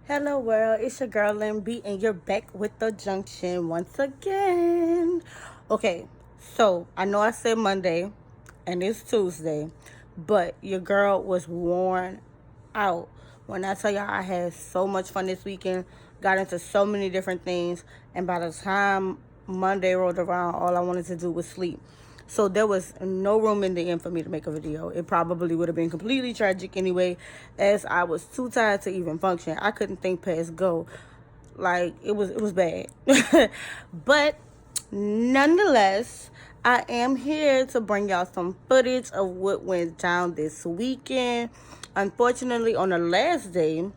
Hello world, it's your girl Lynn B and you're back with the junction once again. Okay, so I know I said Monday and it's Tuesday, but your girl was worn out. When I tell y'all I had so much fun this weekend, got into so many different things, and by the time Monday rolled around, all I wanted to do was sleep. So there was no room in the end for me to make a video. It probably would have been completely tragic anyway, as I was too tired to even function. I couldn't think past go. Like it was bad. But nonetheless, I am here to bring y'all some footage of what went down this weekend. Unfortunately, on the last day,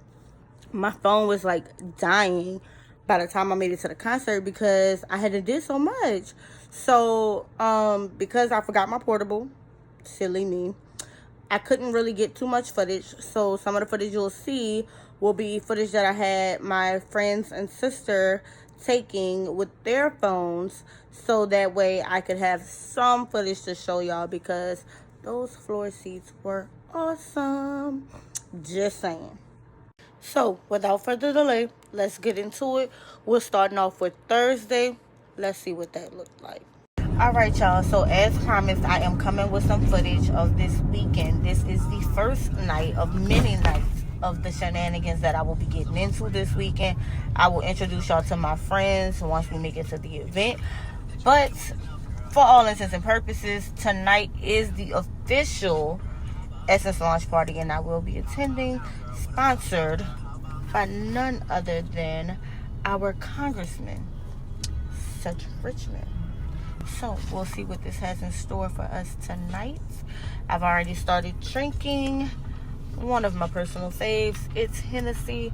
my phone was like dying by the time I made it to the concert because I had to do so much. So, because I forgot my portable, silly me, I couldn't really get too much footage. So some of the footage you'll see will be footage that I had my friends and sister taking with their phones, so that way I could have some footage to show y'all because those floor seats were awesome. Just saying. So, without further delay, let's get into it. We're starting off with Thursday. Let's see what that looked like. Alright, y'all. So, as promised, I am coming with some footage of this weekend. This is the first night of many nights of the shenanigans that I will be getting into this weekend. I will introduce y'all to my friends once we make it to the event. But, for all intents and purposes, tonight is the official Essence launch party, and I will be attending, sponsored by none other than our Congressman, Cedric Richmond. So we'll see what this has in store for us tonight. I've already started drinking one of my personal faves. It's Hennessy,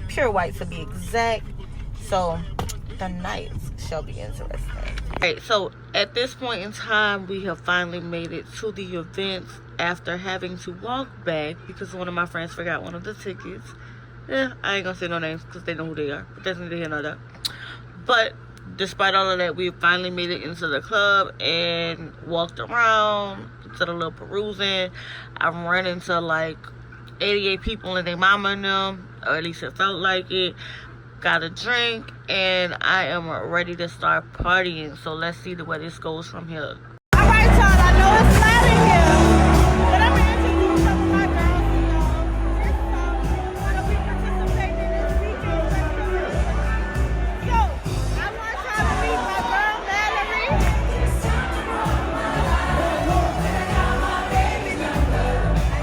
pure white to be exact. So the nights shall be interesting. Alright, so at this point in time, we have finally made it to the event after having to walk back because one of my friends forgot one of the tickets. Yeah, I ain't gonna say no names because they know who they are. But that's neither here nor there. But despite all of that, we finally made it into the club and walked around, did a little perusing. I'm running to like 88 people and their mama and them, or at least it felt like it. Got a drink, and I am ready to start partying. So let's see where this goes from here. All right, y'all. I know it's loud in here, but I'm gonna introduce some of my girls to y'all. This song gonna be participating in this weekend festival. So I want y'all to meet my girl Mallory. Meet my girl E.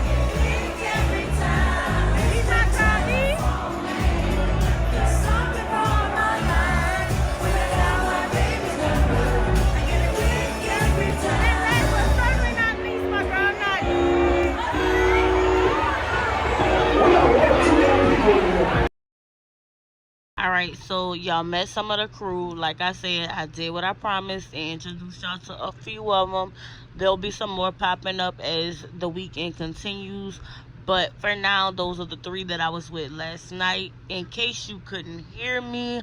Alright, so y'all met some of the crew. Like I said, I did what I promised and introduced y'all to a few of them. There'll be some more popping up as the weekend continues. But for now, those are the three that I was with last night. In case you couldn't hear me,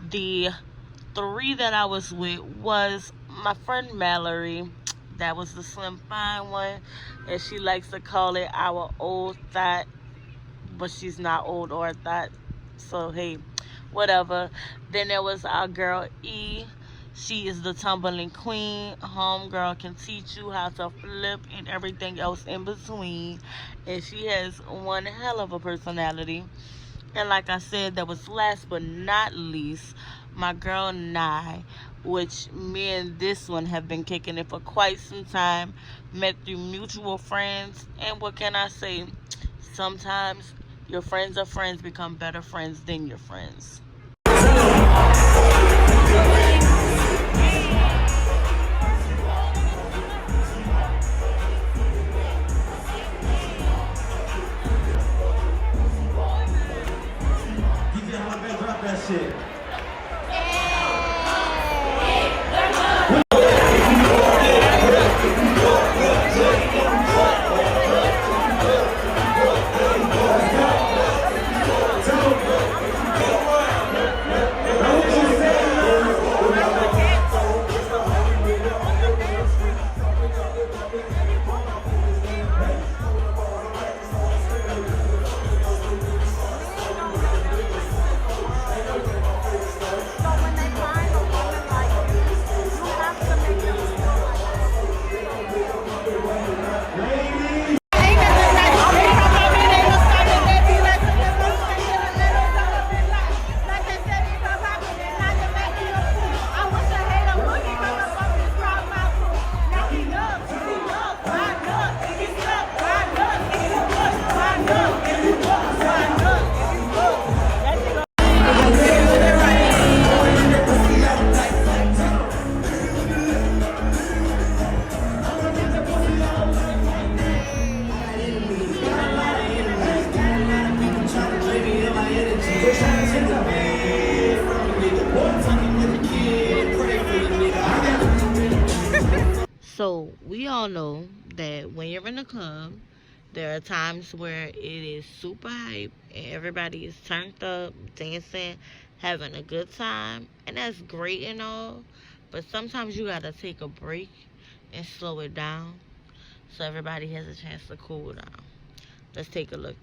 the three that I was with was my friend Mallory. That was the slim fine one. And she likes to call it our old thought. But she's not old or a thought. So, hey, whatever. Then there was our girl E. She is the tumbling queen. Homegirl can teach you how to flip and everything else in between. And she has one hell of a personality. And like I said, that was last but not least, my girl Nye, which me and this one have been kicking it for quite some time. Met through mutual friends. And what can I say? Sometimes your friends of friends become better friends than your friends. Drop that shit. all know that when you're in the club, there are times where it is super hype and everybody is turned up, dancing, having a good time, and that's great and all. But sometimes you gotta take a break and slow it down so everybody has a chance to cool down. Let's take a look.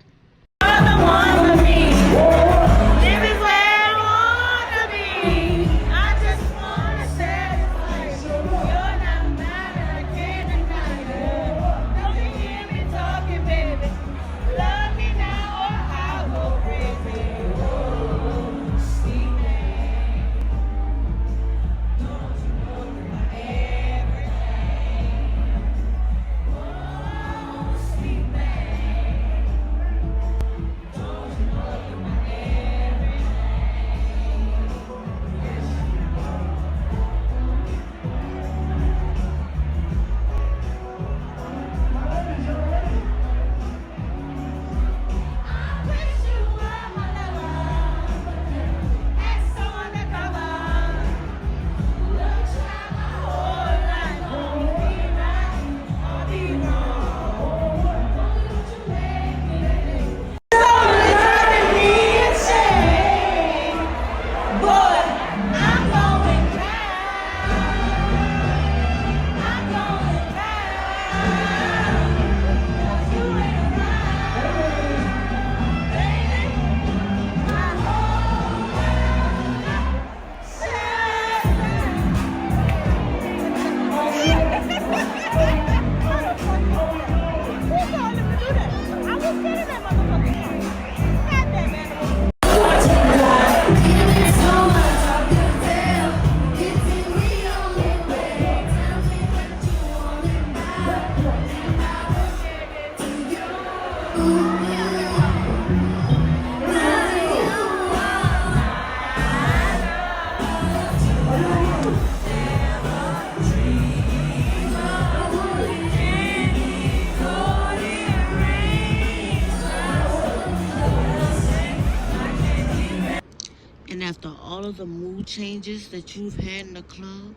And after all of the mood changes that you've had in the club,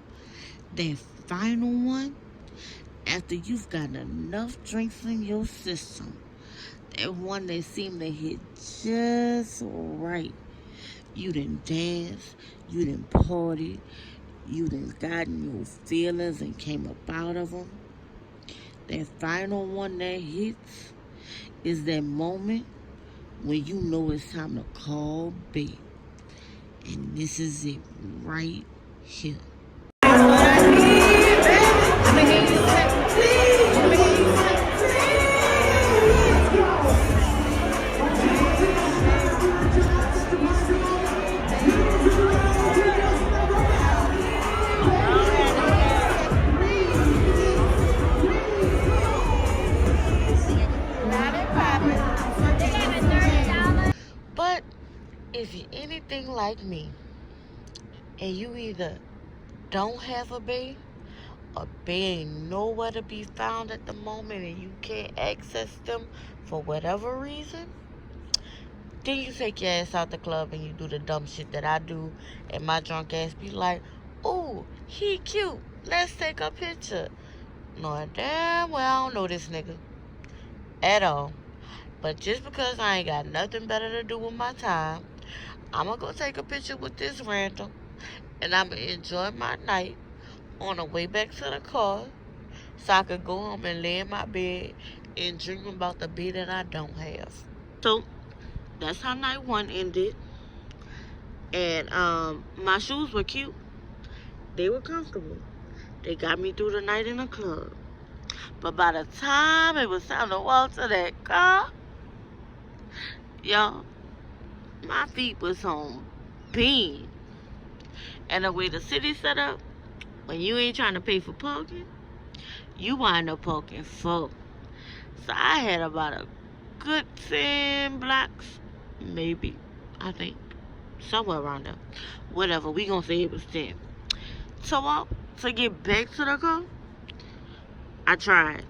that final one, after you've gotten enough drinks in your system, that one that seemed to hit just right. You done danced, you done party, you done gotten your feelings and came up out of them. That final one that hits is that moment when you know it's time to call bait. And this is it right here. But if you're anything like me, and you either don't have a bae, or bae ain't nowhere to be found at the moment, and you can't access them for whatever reason, then you take your ass out the club and you do the dumb shit that I do, and my drunk ass be like, "Ooh, he cute. Let's take a picture." No, damn well I don't know this nigga at all. But just because I ain't got nothing better to do with my time, I'ma go take a picture with this random, and I'ma enjoy my night on the way back to the car, so I could go home and lay in my bed and dream about the bed that I don't have. So that's how night one ended. And my shoes were cute. They were comfortable. They got me through the night in the club. But by the time it was time to walk to that car, y'all, my feet was on bean. And the way the city set up, when you ain't trying to pay for parking, you wind up parking full. So I had about a good 10 blocks, maybe, I think, somewhere around there. Whatever, we gonna say it was 10. To walk, to get back to the car, I tried.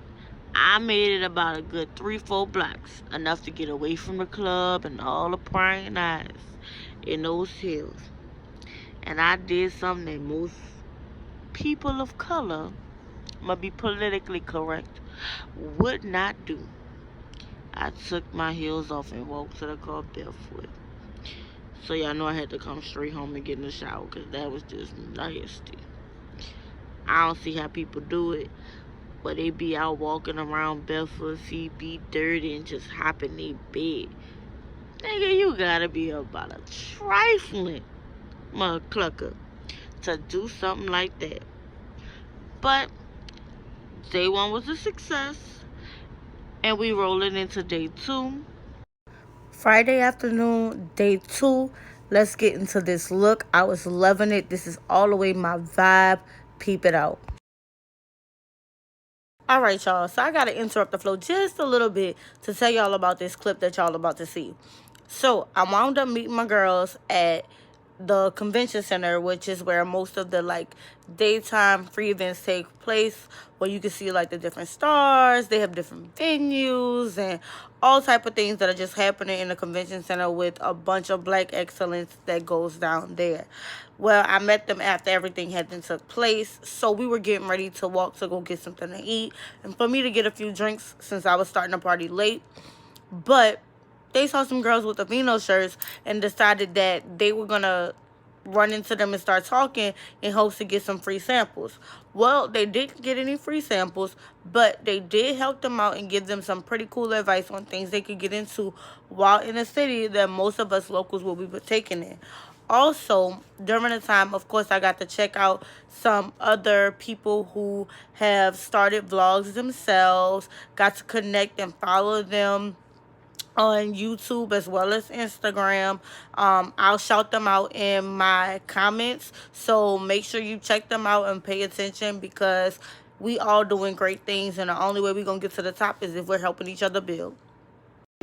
I made it about a good 3-4 blocks, enough to get away from the club and all the prying eyes in those hills. And I did something that most people of color I'm gonna be politically correct, would not do. I took my heels off and walked to the car barefoot. So y'all know I had to come straight home and get in the shower because that was just nasty. I don't see how people do it, but they be out walking around barefoot, feet be dirty, and just hop in their bed. Nigga, you gotta be about a trifling motherfucker to do something like that. But day one was a success, and we rolling into day two. Friday afternoon, day 2. Let's get into this look. I was loving it. This is all the way my vibe. Peep it out. All right, y'all. So I got to interrupt the flow just a little bit to tell y'all about this clip that y'all about to see. So I wound up meeting my girls at the convention center, which is where most of the like daytime free events take place, where you can see like the different stars. They have different venues and all type of things that are just happening in the convention center with a bunch of black excellence that goes down there. Well, I met them after everything had then took place, so we were getting ready to walk to go get something to eat and for me to get a few drinks since I was starting the party late. But they saw some girls with the Vino shirts and decided that they were going to run into them and start talking in hopes to get some free samples. Well, they didn't get any free samples, but they did help them out and give them some pretty cool advice on things they could get into while in a city that most of us locals will be taking in. Also, during the time, of course, I got to check out some other people who have started vlogs themselves, got to connect and follow them on YouTube as well as Instagram. I'll shout them out in my comments, so make sure you check them out and pay attention because we all doing great things, and the only way we're gonna get to the top is if we're helping each other build.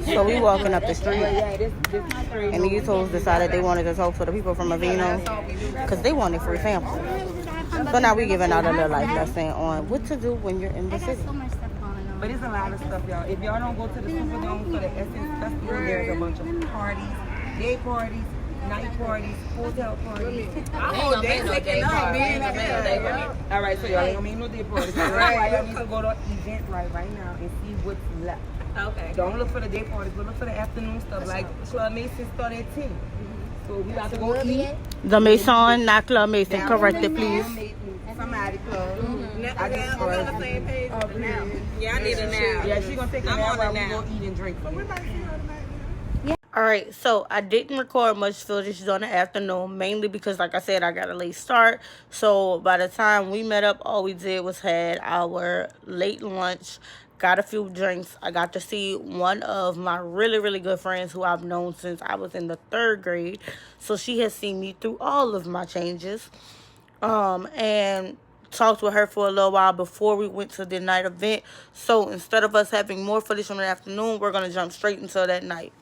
So we walking up the street, and these hoes decided they wanted to talk to the people from Avino because they wanted free samples. So now we giving out a little life lesson on what to do when you're in the city. But it's a lot of stuff, y'all. If y'all don't go to the Superdome for the Essence Festival, there's a bunch of parties, day parties, night parties, hotel parties. Oh, they taking up, man. All right, so y'all ain't gonna make no day parties. So that's why y'all need to go to Eventbrite right now and see what's left. Okay. Don't look for the day parties, but look for the afternoon stuff. Like Club Mason start at 10. So we about to go eat. The Mason, not Club Mason. Correct it, please. Somebody club. I just on the same page with the now. Yeah, I need a now. Yeah, she gonna take a nap while we go eat and drink. All right, so I didn't record much footage during the afternoon, mainly because, like I said, I got a late start. So by the time we met up, all we did was had our late lunch, got a few drinks. I got to see one of my really, really good friends who I've known since I was in the 3rd grade. So she has seen me through all of my changes. And talked with her for a little while before we went to the night event. So instead of us having more footage from the afternoon, we're going to jump straight into that night.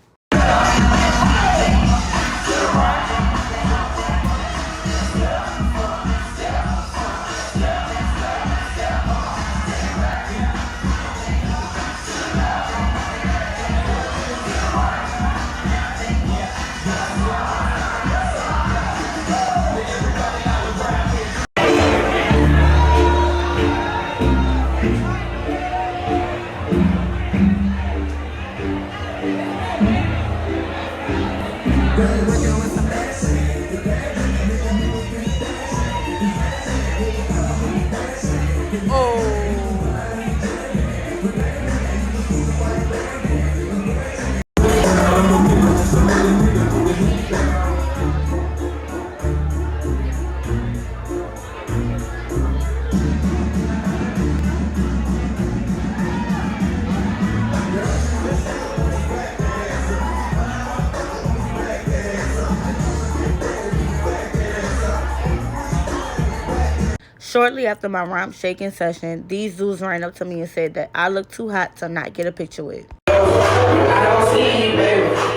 Shortly after my romp shaking session, these dudes ran up to me and said that I look too hot to not get a picture with. I don't see you, baby.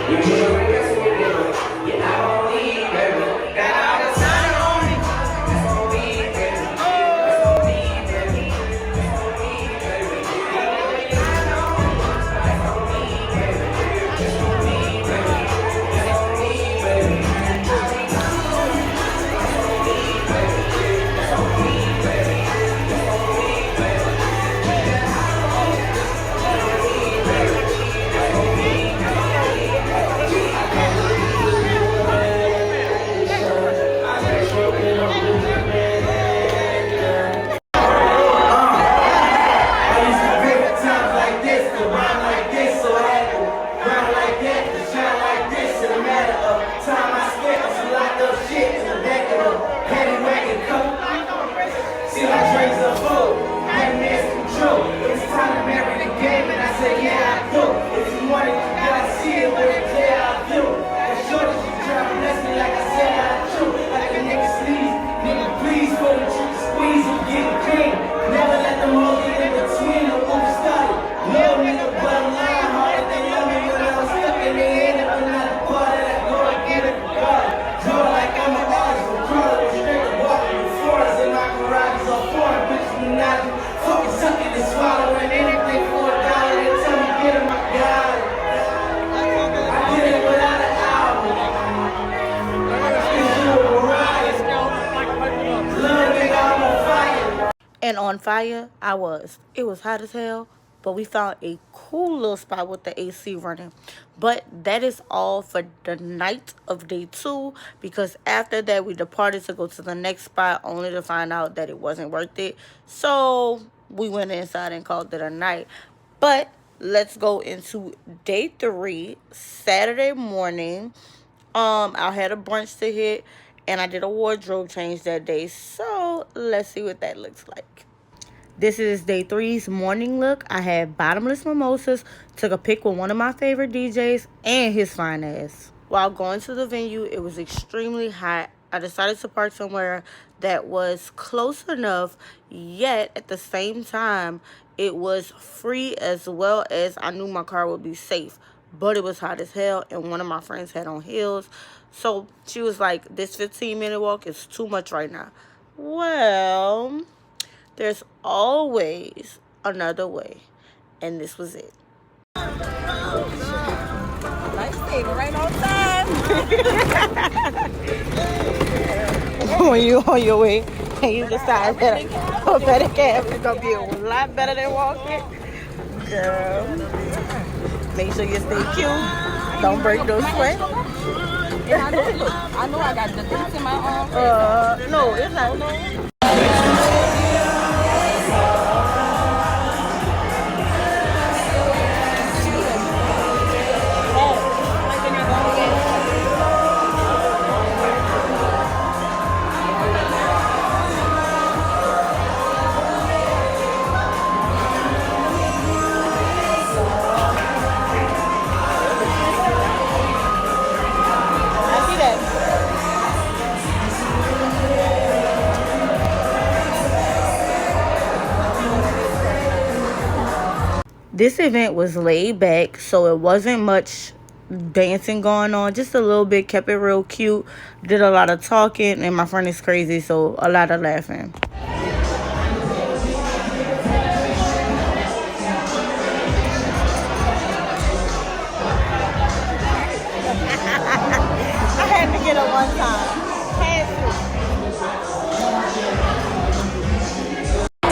and on fire I was. It was hot as hell, but we found a cool little spot with the AC running. But that is all for the night of day 2, because after that we departed to go to the next spot, only to find out that it wasn't worth it. So we went inside and called it a night. But let's go into day 3, Saturday morning. I had a brunch to hit, and I did a wardrobe change that day. So let's see what that looks like. This is day 3's morning look. I had bottomless mimosas, took a pic with one of my favorite DJs and his fine ass. While going to the venue, it was extremely hot. I decided to park somewhere that was close enough, yet at the same time, it was free, as well as I knew my car would be safe. But it was hot as hell, and one of my friends had on heels. So she was like, this 15-minute walk is too much right now. Well, there's always another way, and this was it. Lifesaver, right on time. When you on your way and you decide that a better cab is gonna be a lot better than walking, girl, make sure you stay cute. Don't break those sweat. Yeah, I know I got the things in my arm. No, it's not. This event was laid back, so it wasn't much dancing going on, just a little bit. Kept it real cute, did a lot of talking, and my friend is crazy, so a lot of laughing. I had to get it one time.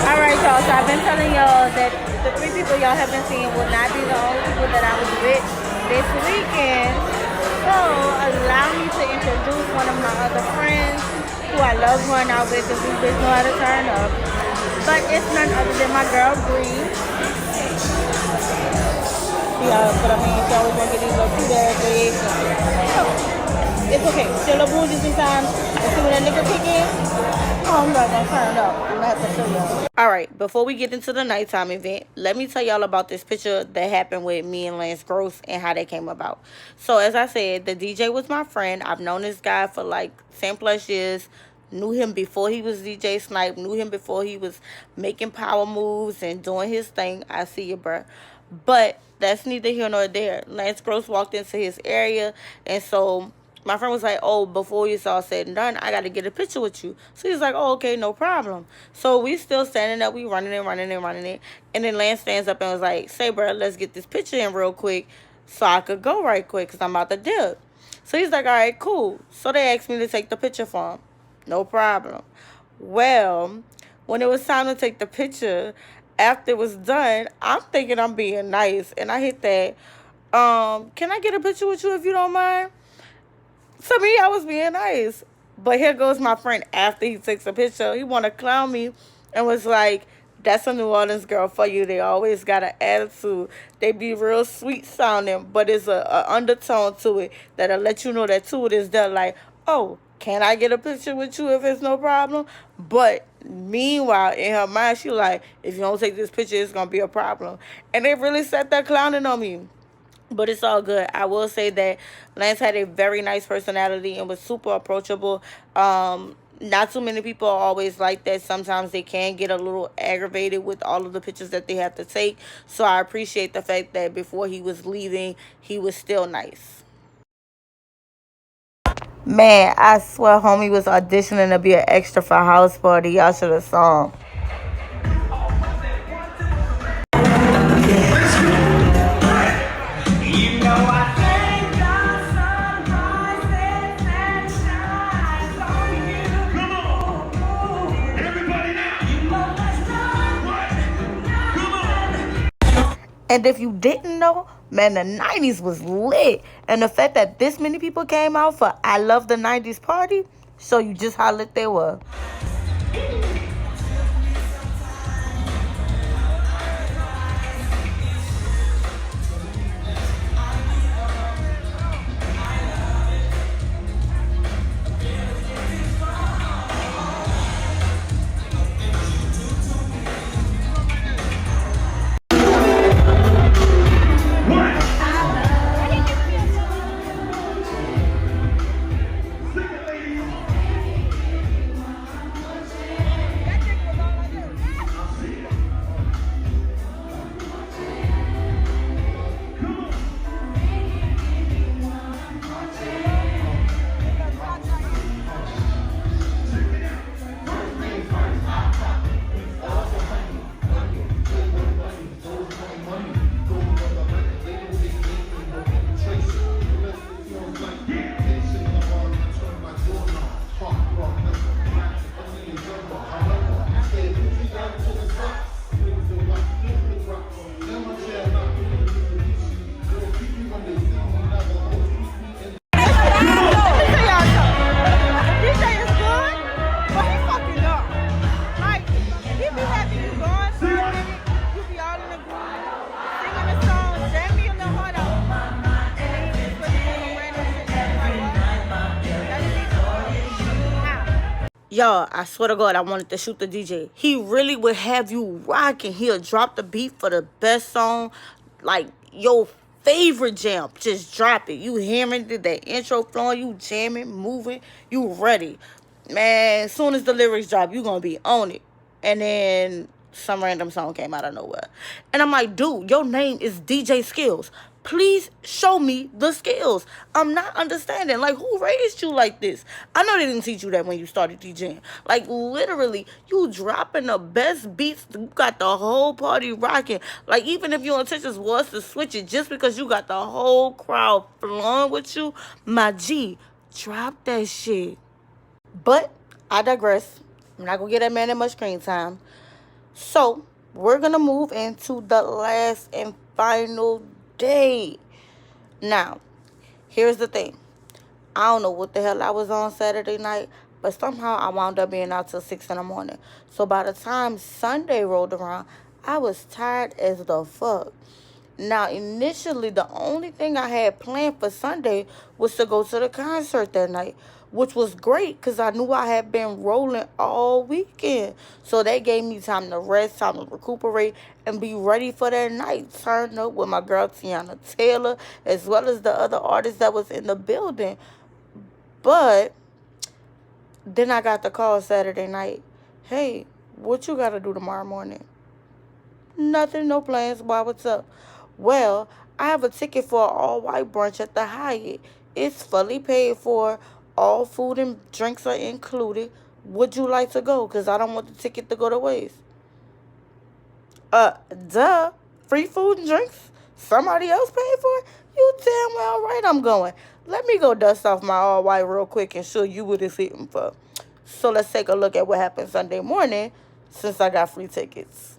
Alright, y'all, so I've been telling y'all that the 3 people y'all have been seeing will not be the only people that I was with this weekend. So allow me to introduce one of my other friends who I love going out with, because these bitches know how to turn up. But it's none other than my girl Bree. Yeah, but I mean, she always gonna get these little cute-ass legs. It's okay. Still a bougie sometimes. And see when that nigga kick in, I'm not gonna turn up. I'm gonna have to show y'all. Alright, before we get into the nighttime event, let me tell y'all about this picture that happened with me and Lance Gross and how that came about. So as I said, the DJ was my friend. I've known this guy for like 10+ years. Knew him before he was DJ Snipe. Knew him before he was making power moves and doing his thing. I see you, bruh. But that's neither here nor there. Lance Gross walked into his area, and so my friend was like, oh, before it's all said and done, I got to get a picture with you. So he's like, oh, okay, no problem. So we still standing up. We running it. And then Lance stands up and was like, say, bro, let's get this picture in real quick so I could go right quick because I'm about to dip. So he's like, all right, cool. So they asked me to take the picture for him. No problem. Well, when it was time to take the picture, after it was done, I'm thinking I'm being nice. And I hit that, can I get a picture with you if you don't mind? To me, I was being nice. But here goes my friend after he takes a picture. He want to clown me and was like, that's a New Orleans girl for you. They always got an attitude. They be real sweet sounding, but it's a undertone to it that'll let you know that too it is done. Like, oh, can I get a picture with you if it's no problem? But meanwhile, in her mind, she like, if you don't take this picture, it's going to be a problem. And they really sat there clowning on me. But it's all good. I will say that Lance had a very nice personality and was super approachable. Not too many people are always like that. Sometimes they can get a little aggravated with all of the pictures that they have to take. So I appreciate the fact that before he was leaving, he was still nice. Man, I swear homie was auditioning to be an extra for House Party. Y'all should have saw him. And if you didn't know, man, the 90s was lit. And the fact that this many people came out for I Love the 90s party, show you just how lit they were. Y'all, I swear to God, I wanted to shoot the DJ. He really would have you rocking. He'll drop the beat for the best song, like your favorite jam. Just drop it. You hearing that intro flowing, you jamming, moving, you ready. Man, as soon as the lyrics drop, you gonna be on it. And then some random song came out of nowhere. And I'm like, dude, your name is DJ Skills. Please show me the skills. I'm not understanding. Like, who raised you like this? I know they didn't teach you that when you started DJing. Like, literally, you dropping the best beats. You got the whole party rocking. Like, even if your intentions was to switch it just because you got the whole crowd flowing with you, my G, drop that shit. But I digress. I'm not going to get that man that much screen time. So, we're going to move into the last and final day. Now, here's the thing. I don't know what the hell I was on Saturday night, but somehow I wound up being out till 6 in the morning. So by the time Sunday rolled around, I was tired as the fuck. Now, initially, the only thing I had planned for Sunday was to go to the concert that night, which was great because I knew I had been rolling all weekend. So that gave me time to rest, time to recuperate, and be ready for that night. Turned up with my girl Tiana Taylor, as well as the other artists that was in the building. But then I got the call Saturday night. Hey, what you got to do tomorrow morning? Nothing, no plans. Why, what's up? Well, I have a ticket for an all-white brunch at the Hyatt. It's fully paid for. All food and drinks are included. Would you like to go? Because I don't want the ticket to go to waste. Duh. Free food and drinks? Somebody else paid for it? You damn well right I'm going. Let me go dust off my all-white real quick and show you what it's hitting for. So let's take a look at what happened Sunday morning since I got free tickets.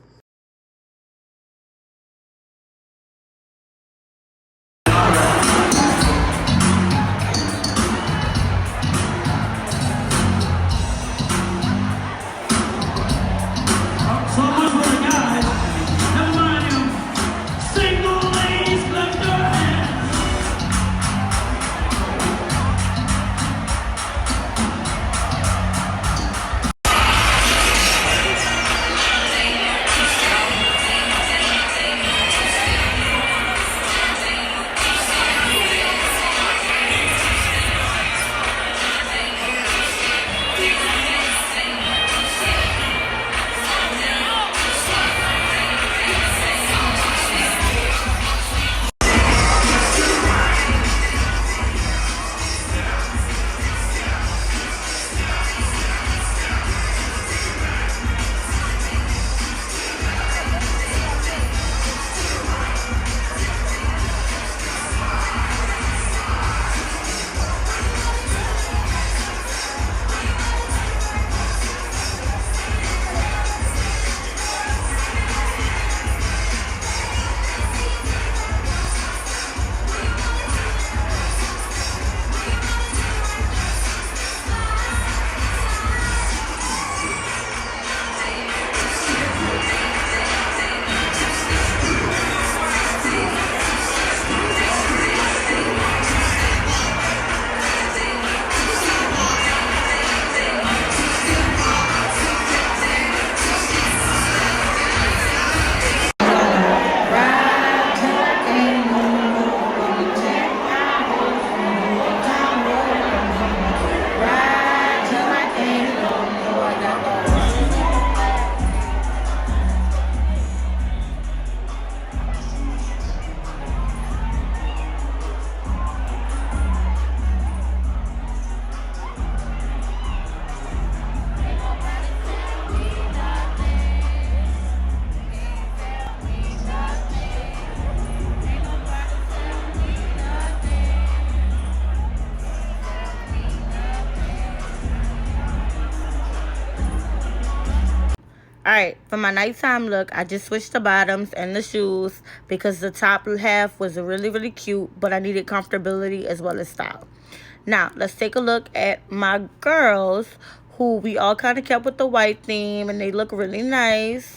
Alright, for my nighttime look, I just switched the bottoms and the shoes because the top half was really, really cute, but I needed comfortability as well as style. Now, let's take a look at my girls, who we all kind of kept with the white theme, and they look really nice.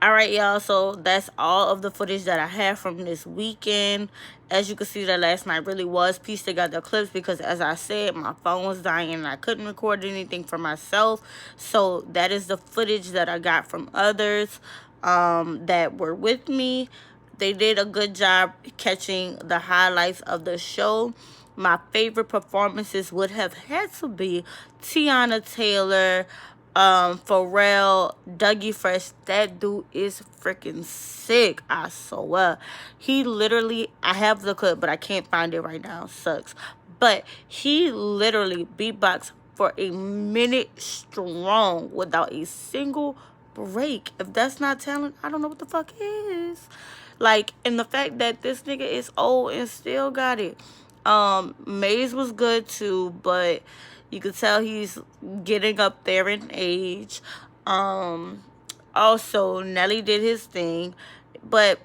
Alright, y'all, so that's all of the footage that I have from this weekend. As you can see, that last night really was pieced together clips because, as I said, my phone was dying and I couldn't record anything for myself. So that is the footage that I got from others that were with me. They did a good job catching the highlights of the show. My favorite performances would have had to be Teyana Taylor, Pharrell, Dougie Fresh. That dude is freaking sick, I swear. He literally, I have the clip, but I can't find it right now. Sucks. But he literally beatboxed for a minute strong without a single break. If that's not talent, I don't know what the fuck is. Like, and the fact that this nigga is old and still got it. Maze was good too, but you could tell he's getting up there in age. Also, Nelly did his thing. But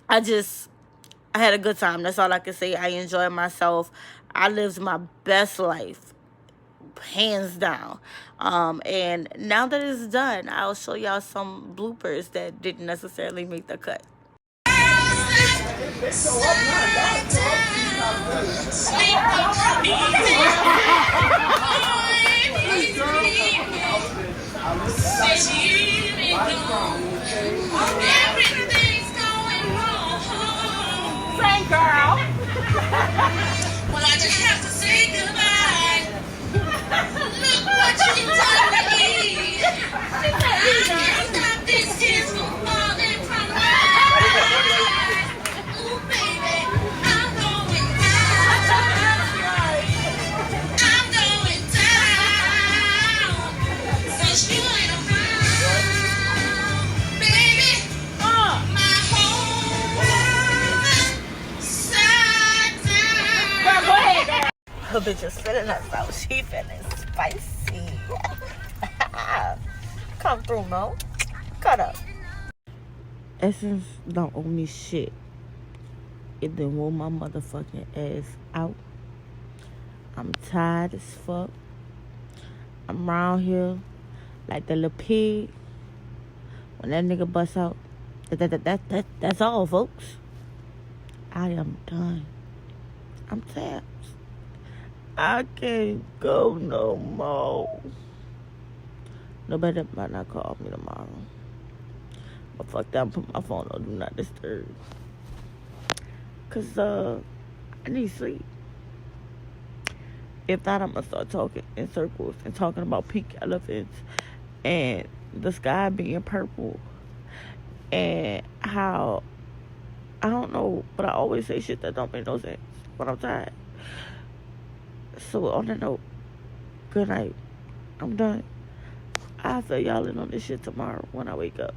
I had a good time. That's all I can say. I enjoyed myself. I lived my best life. Hands down. And now that it's done, I'll show y'all some bloopers that didn't necessarily make the cut. Everything's going wrong. Same girl. Well, I just have to say goodbye. Look what you've done to me. I can't stop these tears from falling from my eyes. Ooh, baby, I'm going down. I'm going down. Since you ain't around, baby, my whole world sat down. Girl, go ahead, girl. Her bitch is feeling herself. She feeling spicy. Come through, Mo. Cut up. Essence don't owe me shit. It then wore my motherfucking ass out. I'm tired as fuck. I'm around here like the little pig. When that nigga busts out, that's all, folks. I am done. I'm tapped. I can't go no more. Nobody might not call me tomorrow. But fuck that, I'm put my phone on Do Not Disturb. Cause I need sleep. If not, I'm gonna start talking in circles and talking about pink elephants and the sky being purple and how, I don't know, but I always say shit that don't make no sense when I'm tired. So on that note, good night. I'm done. I'll fill y'all in on this shit tomorrow when I wake up.